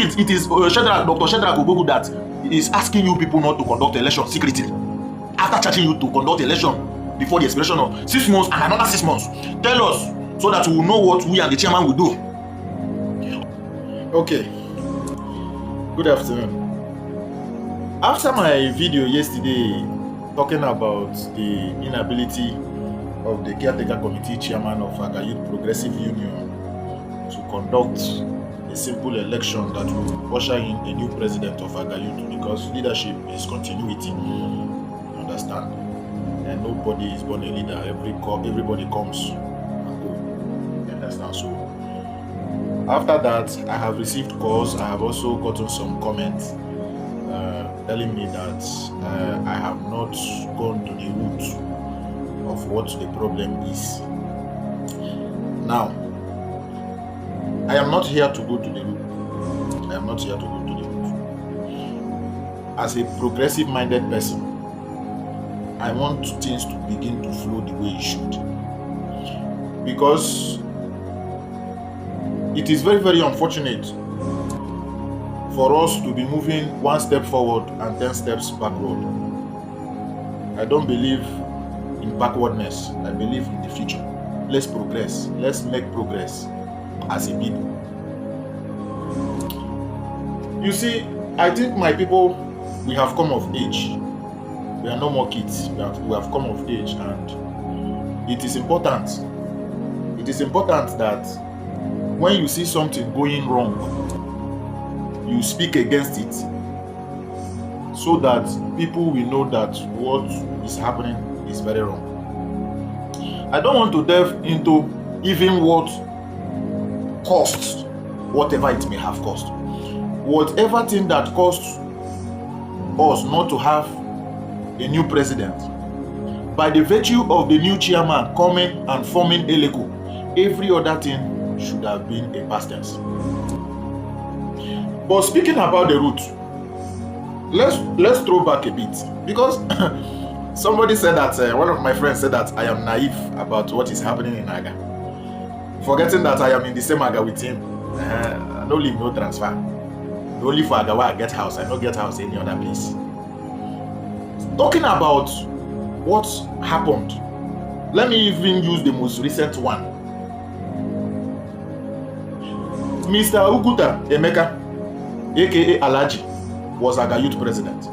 it. It is Dr. Shedrack Ogogu that is asking you people not to conduct election secretly. After charging you to conduct election before the expiration of 6 months and another 6 months. Tell us so that we will know what we and the chairman will do. Okay. Good afternoon. After my video yesterday talking about the inability of the caretaker committee chairman of Aggah Youth Progressive Union to conduct a simple election that will usher in a new president of Aggah Youth, because leadership is continuity, understand, and nobody is born a leader. Everybody comes and go, understand. So after that, I have received calls. I have also gotten some comments telling me that I have not gone to the root of what the problem is. Now, I am not here to go to the root. I am not here to go to the root. As a progressive-minded person, I want things to begin to flow the way it should. Because it is very, very unfortunate for us to be moving 1 step forward and 10 steps backward. I don't believe in backwardness. I believe in the future. Let's progress. Let's make progress as a people. You see, I think my people, we have come of age. We are no more kids. We have come of age, and it is important. It is important that when you see something going wrong, you speak against it, so that people will know that what is happening is very wrong. I don't want to delve into even what costs, whatever it may have cost. Whatever thing that costs us not to have a new president, by the virtue of the new chairman coming and forming Eleko, every other thing should have been a past tense. But speaking about the root, let's throw back a bit, because somebody said that one of my friends said that I am naive about what is happening in Aggah, forgetting that I am in the same Aggah with him. No leave, no transfer. Only for Aggah where I get house. I don't get house any other place. Talking about what happened, let me even use the most recent one. Mr. Uguta Emeka, aka Alhaji, was Aggah Youth president.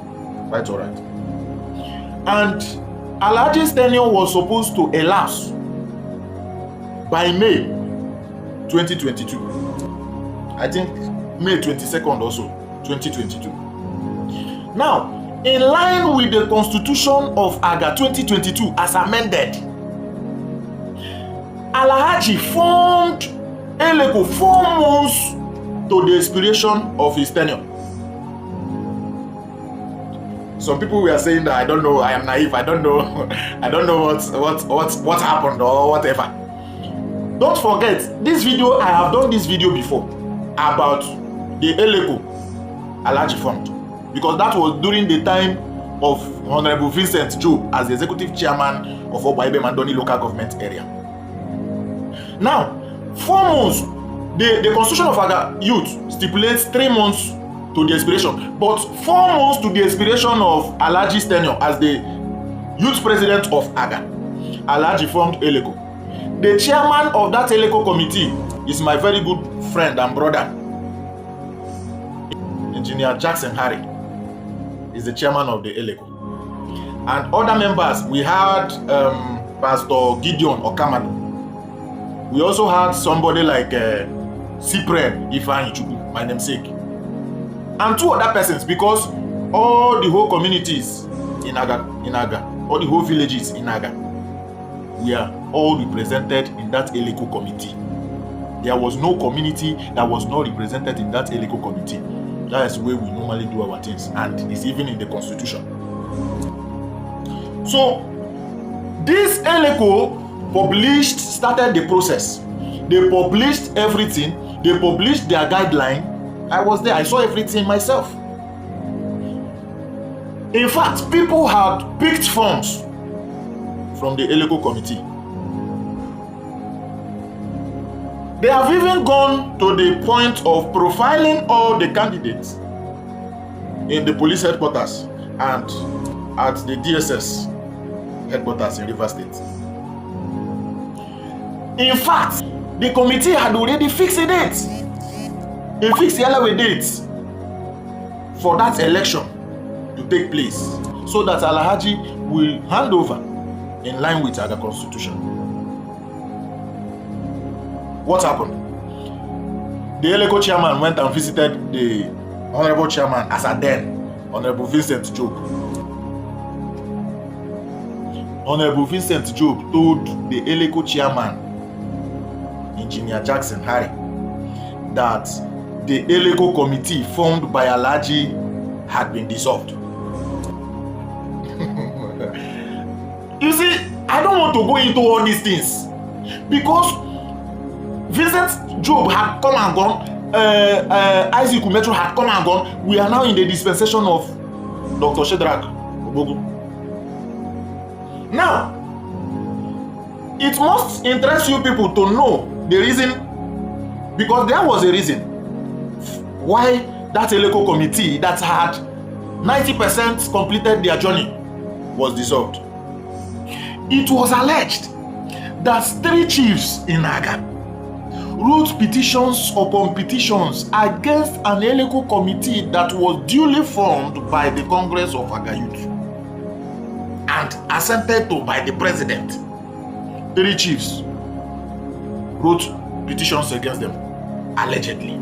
Right, all right. And Alhaji's tenure was supposed to elapse by May 2022. I think May 22nd or so, 2022. Now, in line with the Constitution of Aggah 2022 as amended, Alhaji formed Eleko 4 months to the expiration of his tenure. Some people were saying that I don't know, I am naive, I don't know what happened or whatever. Don't forget, this video, I have done this video before about the Eleko Alhaji formed, because that was during the time of Honorable Vincent Job as the executive chairman of Obaibe Mandoni local government area. Now, 4 months, the Constitution of Aggah Youth stipulates 3 months to the expiration, but 4 months to the expiration of Alhaji's tenure as the youth president of Aggah. Alhaji formed Eleko. The chairman of that Eleko committee is my very good friend and brother, Engineer Jackson Harry, is the chairman of the Eleko. And other members, we had Pastor Gideon Okamanu. We also had somebody like Cyprian Ifeanyi Chukwu, my namesake. And 2 other persons, because all the whole communities in Aggah, all the whole villages in Aggah, we are all represented in that Eleko committee. There was no community that was not represented in that Eleko committee. That is the way we normally do our things, and it's even in the Constitution. So, this Eleko started the process. They published everything. They published their guideline. I was there. I saw everything myself. In fact, people had picked forms from the Eleko committee. They have even gone to the point of profiling all the candidates in the police headquarters and at the DSS headquarters in Rivers State. In fact, the committee had already fixed a date, a fixed date for that election to take place, so that Alhaji will hand over in line with Aggah Constitution. What happened? The Eleko chairman went and visited the honorable chairman as at then, Honorable Vincent Job. Honorable Vincent Job told the Eleko chairman, Engineer Jackson Harry, that the Eleko committee formed by Alhaji had been dissolved. You see, I don't want to go into all these things because Vincent Job had come and gone, Isaac Metro had come and gone. We are now in the dispensation of Dr. Shedrack Obogu. Now, it must interest you people to know the reason, because there was a reason why that Eleko committee that had 90% completed their journey was dissolved. It was alleged that 3 chiefs in Aggah wrote petitions upon petitions against an Eleko committee that was duly formed by the Congress of Aggah Youth and assented to by the president. 3 chiefs wrote petitions against them, allegedly.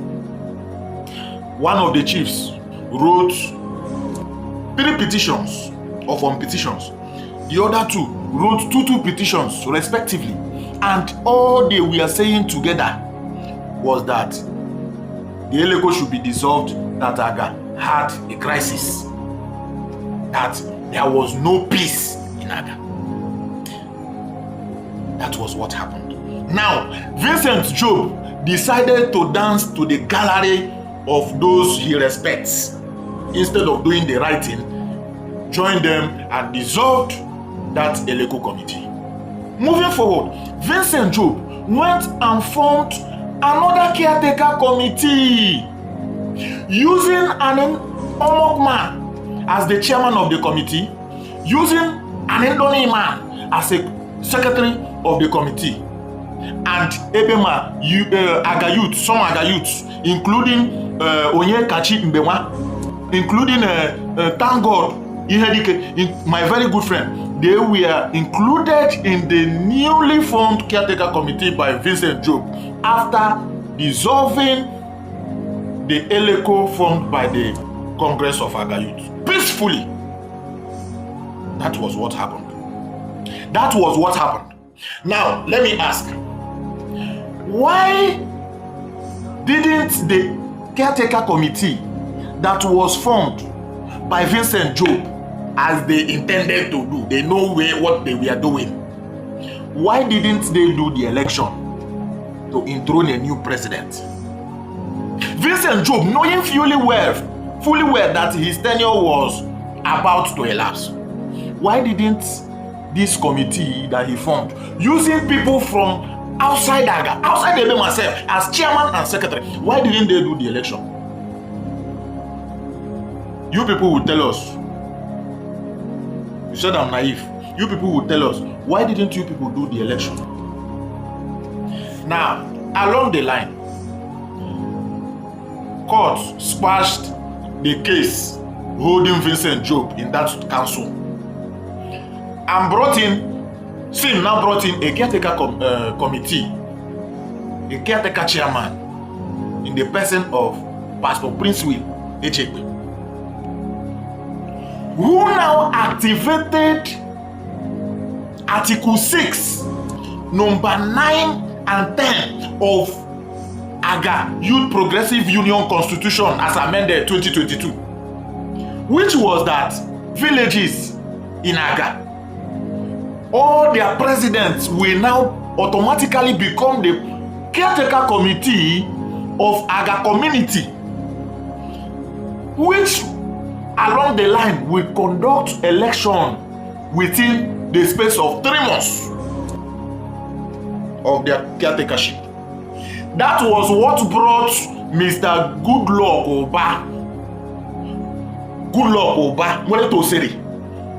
One of the chiefs wrote 3 petitions upon petitions. The other 2 wrote 2 petitions respectively. And all they were saying together was that the Eleko should be dissolved, that Aggah had a crisis, that there was no peace in Aggah. That was what happened. Now, Vincent Job decided to dance to the gallery of those he respects. Instead of doing the right thing, joined them and dissolved that Eleko committee. Moving forward, Vincent Job went and formed another caretaker committee using an Omok man as the chairman of the committee, using an Endoni man as a secretary of the committee, and Ebema Aggah Youth, some Aggah Youths, including Onye Kachi Mbewa, including thank God Ihedike, my very good friend. They were included in the newly formed caretaker committee by Vincent Job after dissolving the Eleko formed by the Congress of Aggah Youth peacefully. That was what happened. That was what happened. Now, let me ask, why didn't the caretaker committee that was formed by Vincent Job, as they intended to do, they know what they were doing, why didn't they do the election to enthrone a new president? Vincent Job, knowing fully well that his tenure was about to elapse, why didn't this committee that he formed, using people from outside Aggah, outside the myself, as chairman and secretary, why didn't they do the election? You people will tell us. You said I'm naive. You people will tell us, why didn't you people do the election? Now, along the line, court squashed the case holding Vincent Job in that council and brought in a caretaker committee, a caretaker chairman in the person of Pastor Prince Will Echekwe, who now activated Article 6, number 9 and 10 of Aggah Youth Progressive Union Constitution as amended 2022, which was that villages in Aggah, all their presidents will now automatically become the caretaker committee of Aggah community, which along the line will conduct election within the space of 3 months of their caretakership. That was what brought Mr. Goodluck Oba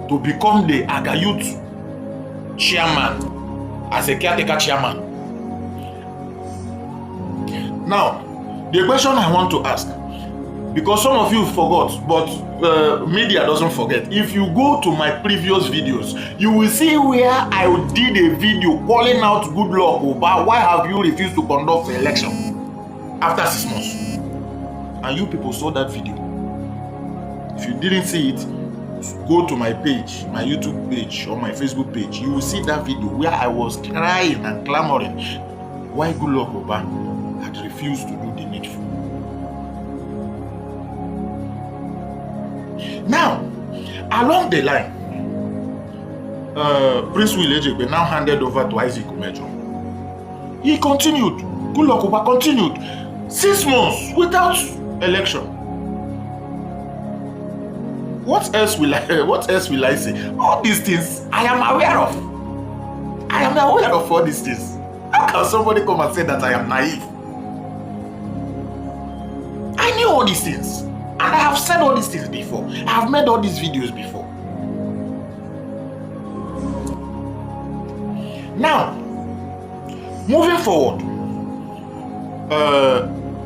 to become the Aggah Youth chairman, as a caretaker chairman. Now, the question I want to ask, because some of you forgot, but media doesn't forget. If you go to my previous videos, you will see where I did a video calling out Goodluck Oba. Why have you refused to conduct the election after 6 months? And you people saw that video. If you didn't see it, go to my page, my YouTube page or my Facebook page. You will see that video where I was crying and clamoring why Goodluck Oba had refused to do the needful. Now, along the line, Prince Will Ejekwe now handed over to Isaac Umejo. He continued. Goodluck Oba continued 6 months without election. What else will I say? All these things I am aware of. I am aware of all these things. How can somebody come and say that I am naive? I knew all these things. And I have said all these things before. I have made all these videos before. Now, moving forward,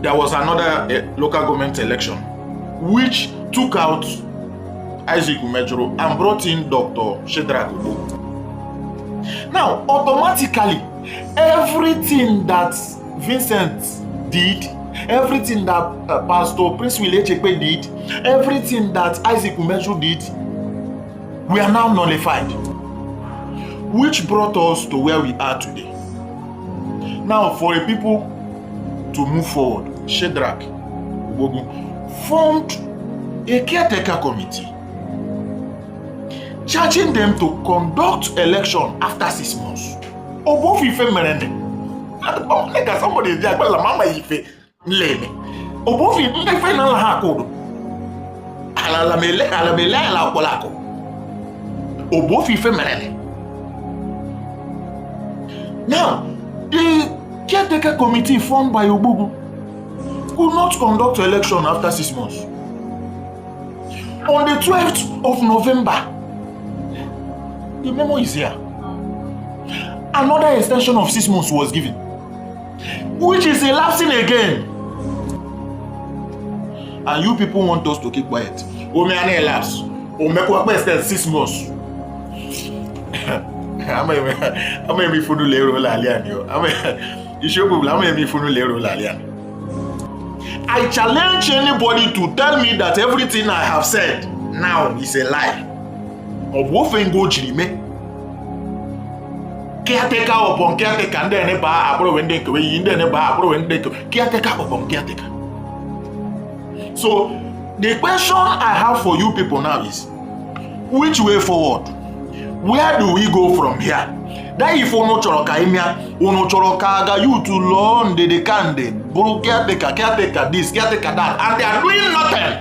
there was another local government election which took out Isaac Umejo and brought in Dr. Shedrack Obogu. Now, automatically, everything that Vincent did, everything that Pastor Prince Will Ejekwe did, everything that Isaac Umejo did, we are now nullified, which brought us to where we are today. Now, for a people to move forward, Shedrack Obogu formed a caretaker committee, charging them to conduct election after 6 months. Obofife merende. Somebody is there, mama ife nleme. Obofife ndefe na la hakodo. Ala mele ala kolako. Obofife merende. Now, the caretaker committee formed by Obogu could not conduct election after 6 months. On the 12th of November, the memo is here. Another extension of 6 months was given, which is elapsing again. And you people want us to keep quiet. Ome ane elapse. Ome kwa extend 6 months. Ame mi funu lero la liani yo. Ame mi funu lero la liani. I challenge anybody to tell me that everything I have said now is a lie. Obofengo jirime. Caretaker upon caretaker, and then ba abro wende kwe yinde ne ba abro wende caretaker upon caretaker. So the question I have for you people now is, which way forward? Where do we go from here? That if ono choroka imia, ono choroka Aggah Youth to learn the kande, buru caretaker this, caretaker that, and they are doing nothing.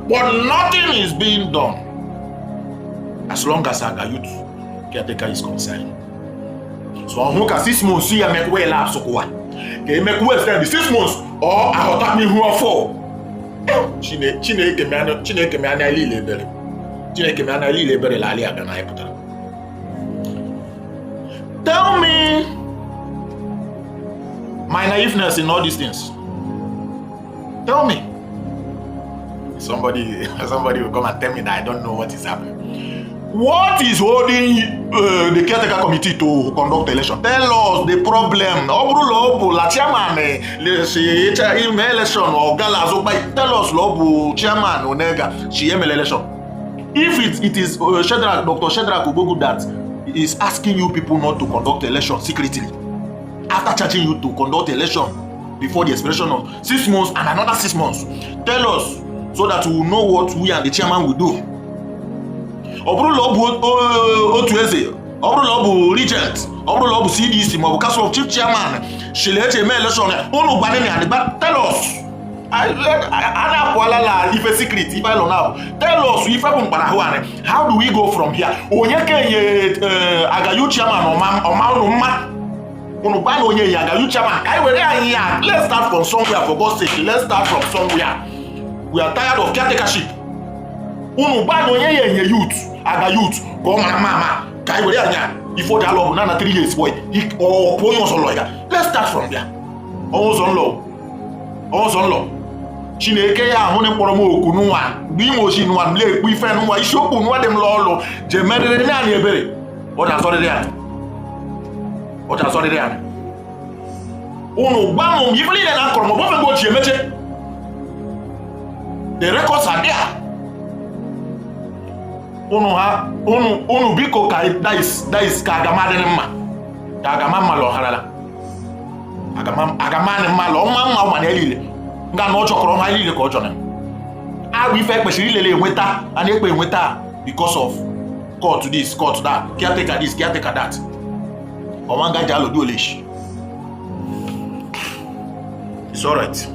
But nothing is being done as long as Aggah Youth caretaker is concerned. So I look at 6 months, see I make way lapse so what? Can make way extend 6 months or I attack me who are for? Chine kemana li lebere la ali Aggah na eputara. Tell me my naiveness in all these things. Tell me. Somebody will come and tell me that I don't know what is happening. What is holding the caretaker committee to conduct the election? Tell us the problem. La chairman, election or tell us Lobu chairman Onega, she election. If it is Dr. Shedrack Obogu that is asking you people not to conduct the election secretly, after charging you to conduct the election before the expiration of 6 months and another 6 months, tell us so that we will know what we and the chairman will do. Obrulobu Otueze, Obrulobu Regent, Obrulobu CDC, Council of Chief Chairman, Shilete election, tell us if a secret, if I don't know, tell us if I don't how do we go from here? Onyeke Aggah Youth chairman or Aggah Youth chairman. Let's start from somewhere, for God's sake. Let's start from somewhere. We are tired of caretakership. Youth, Aggah Youth, go mama. Before the law, 3 years, boy. Let's start from there. Almost on law. Chineke ya ahụ ne kpọrọ m oku n'ụwa mgbe ime ochi n'ụwa m lekpu ife n'ụwa isiokwu n'ụwa dị m lọọlụ je merịrị naanị ebere ọ ga-azọrịrị ya unu gwa m ife niile na akọrọ m ọbọfe mgbe ochie emeche the records are there. Unu biko ka dais ka agama dị mma ka agama mma lọharala agama dị mma lọ mma na elile nga na ọjọọ kọrọ ha ile ka ọjọọ na agụ ife ekpesịrị ilele enweta a na-ekpe enweta because of court this court that caretaker this caretaker that ọma nga ji alụ dị oleshi. It's all right.